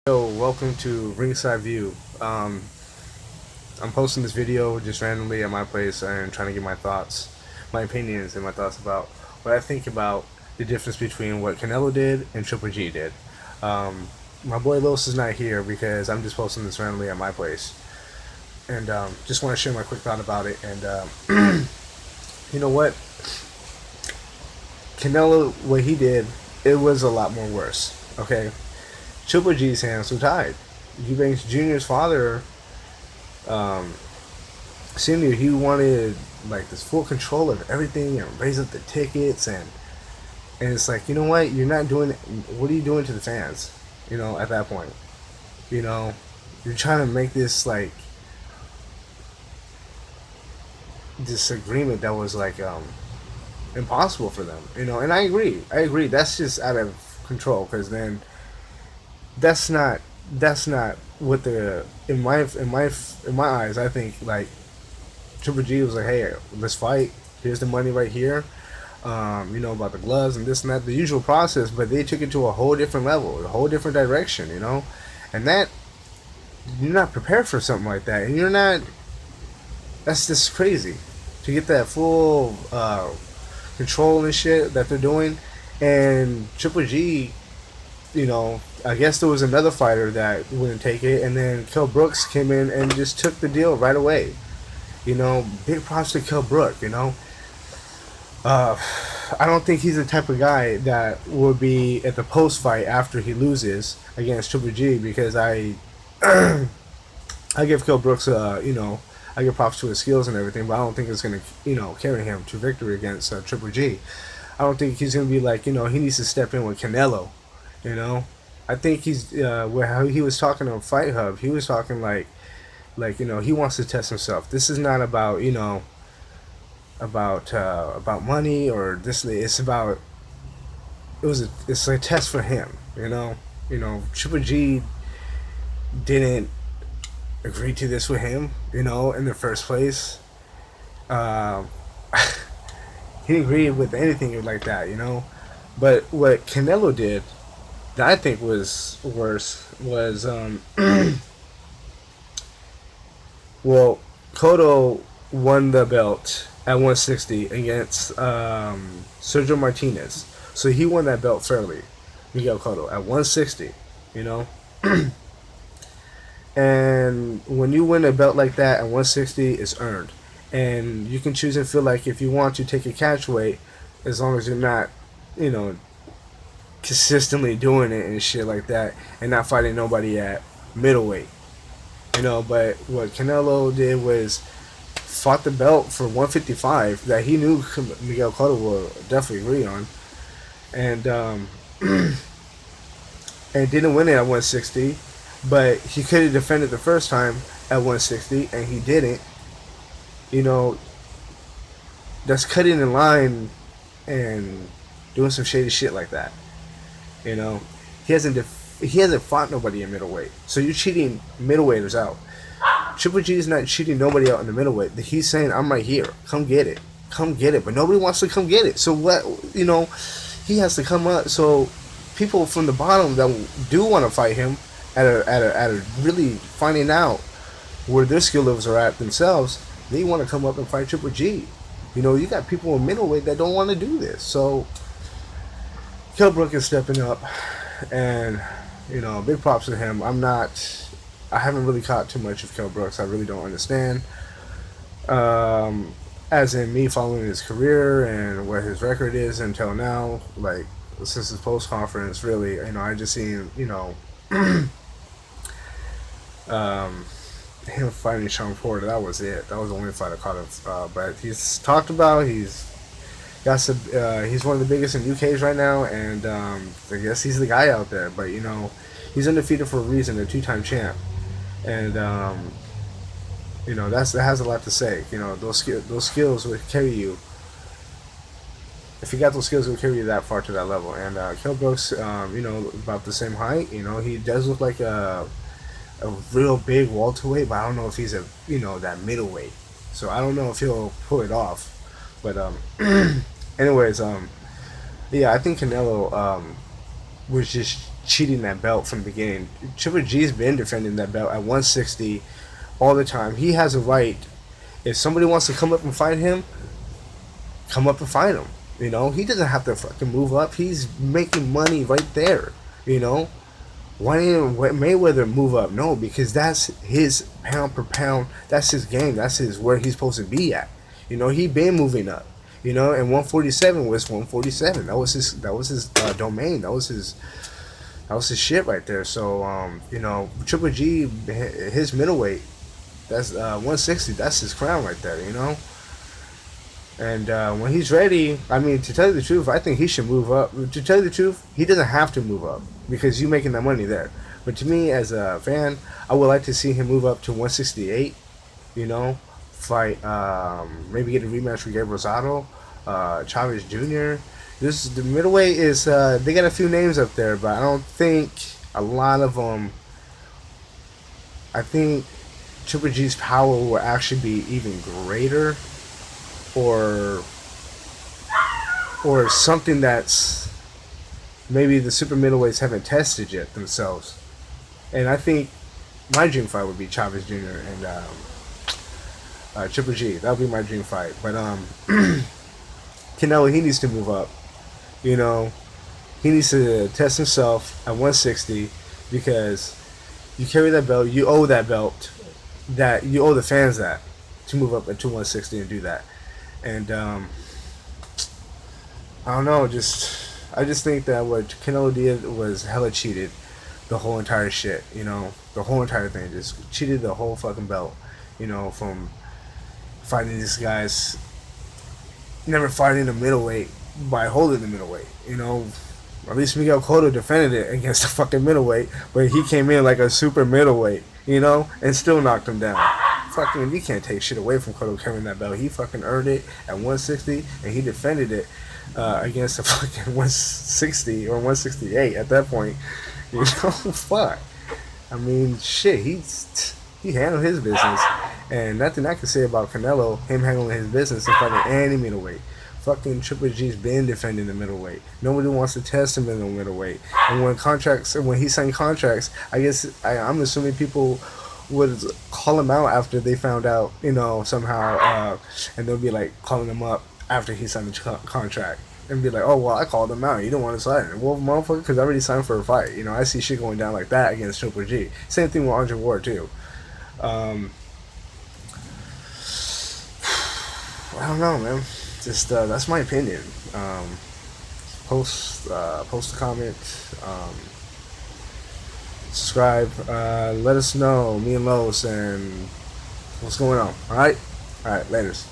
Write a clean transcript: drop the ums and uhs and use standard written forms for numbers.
Yo, welcome to Ringside View. I'm posting this video just randomly at my place and trying to get my thoughts, my opinions, and my thoughts about what I think about the difference between what Canelo did and Triple G did. My boy Los is not here because I'm just posting this randomly at my place, and just want to share my quick thought about it. And you know what, Canelo, what he did, it was a lot more worse. Okay, Triple G's hands were tied. Eubanks Jr.'s father, um, Senior, he wanted like this full control of everything and raise up the tickets and it's like, you know what, you're not doing. What are you doing to the fans? You know, at that point, you know, you're trying to make this like this agreement that was like impossible for them. You know, and I agree. That's just out of control because then that's not what the in my eyes. I think like Triple G was like, hey, let's fight. Here's the money right here. You know, about the gloves and this and that, the usual process, but they took it to a whole different level, a whole different direction, you know, and that you're not prepared for something like that, and you're not. That's just crazy to get that full control and shit that they're doing, and Triple G, you know, I guess there was another fighter that wouldn't take it, and then Kell Brooks came in and just took the deal right away. You know, big props to Kell Brook. You know, uh, I don't think he's the type of guy that will be at the post fight after he loses against Triple G because I give Kell Brooks you know, I give props to his skills and everything, but I don't think it's gonna, you know, carry him to victory against Triple G. I don't think he's gonna be like, you know, he needs to step in with Canelo. You know, I think he's where how he was talking on Fight Hub. He was talking like, you know, he wants to test himself. This is not about, you know, about money or this. It's about it's a test for him. You know, Triple G didn't agree to this with him. You know, in the first place, um, he didn't agree with anything like that. You know, but what Canelo did that I think was worse was well, Cotto won the belt at 160 against Sergio Martinez, so he won that belt fairly. Miguel Cotto at 160, you know, and when you win a belt like that at 160, it's earned, and you can choose and feel like if you want to take a catch weight, as long as you're not, you know, consistently doing it and shit like that, and not fighting nobody at middleweight. You know, but what Canelo did was fought the belt for 155 that he knew Miguel Cotto would definitely agree on, and and didn't win it at 160, but he could have defended the first time at 160 and he didn't. You know, that's cutting in line and doing some shady shit like that. You know, he hasn't fought nobody in middleweight, so you're cheating middleweighters out. Triple G is not cheating nobody out in the middleweight. He's saying, "I'm right here. Come get it. Come get it." But nobody wants to come get it. So what? You know, he has to come up. So people from the bottom that do want to fight him at a really finding out where their skill levels are at themselves, they want to come up and fight Triple G. You know, you got people in middleweight that don't want to do this. So Kell Brook is stepping up, and you know, big props to him. I haven't really caught too much of Kell Brooks. I really don't understand. As in me following his career and what his record is until now, like since his post conference, really, you know, I just seen, you know, um, him fighting Sean Porter. That was it. That was the only fight I caught of. But he's talked about. Got some, he's one of the biggest in UK's right now, and I guess he's the guy out there. But you know, he's undefeated for a reason, a two-time champ, and you know that has a lot to say. You know, those skills would carry you. If you got those skills, it would carry you that far to that level. And Kell Brooks, you know, about the same height. You know, he does look like a real big welterweight, but I don't know if he's a, you know, that middleweight. So I don't know if he'll pull it off. But anyways, yeah, I think Canelo was just cheating that belt from the beginning. Triple G's been defending that belt at 160 all the time. He has a right. If somebody wants to come up and fight him, come up and fight him. You know, he doesn't have to fucking move up. He's making money right there. You know, why didn't Mayweather move up? No, because that's his pound per pound. That's his game. That's his where he's supposed to be at. You know, he been moving up. You know, and 147 was 147. That was his. That was his domain. That was his. That was his shit right there. So, you know, Triple G, his middleweight, that's 160. That's his crown right there. You know. And when he's ready, I mean, to tell you the truth, I think he should move up. To tell you the truth, he doesn't have to move up because you're making that money there. But to me, as a fan, I would like to see him move up to 168. You know, fight, maybe get a rematch with Gabriel Rosado, Chavez Jr. The middleweight is they got a few names up there, but I don't think a lot of them. I think Triple G's power will actually be even greater. Or something that's maybe the super middleweights haven't tested yet themselves. And I think my dream fight would be Chavez Jr. and Triple G. That would be my dream fight. But Canelo, he needs to move up. You know, he needs to test himself at 160 because you carry that belt, you owe that belt, that you owe the fans that to move up to 160 and do that. And I don't know, I just think that what Canelo did was hella cheated the whole entire shit, you know, the whole entire thing, just cheated the whole fucking belt, you know, from fighting these guys, never fighting the middleweight by holding the middleweight, you know. At least Miguel Cotto defended it against the fucking middleweight, but he came in like a super middleweight, you know, and still knocked him down. Fucking, you can't take shit away from Cotto carrying that belt. He fucking earned it at 160, and he defended it against the fucking 160 or 168 at that point. You know, fuck. I mean, shit, he handled his business, and nothing I can say about Canelo, him handling his business and fighting any middleweight. Fucking Triple G's been defending the middleweight. Nobody wants to test him in the middleweight. And when he signed contracts, I'm assuming people would call him out after they found out, you know, somehow, and they'll be like calling him up after he signed the contract and be like, oh, well, I called him out. You don't want to sign. Well, motherfucker, because I already signed for a fight. You know, I see shit going down like that against Triple G. Same thing with Andre Ward, too. I don't know, man. Just, that's my opinion. Post a comment. Subscribe, let us know, me and Los, and what's going on. Alright, laters.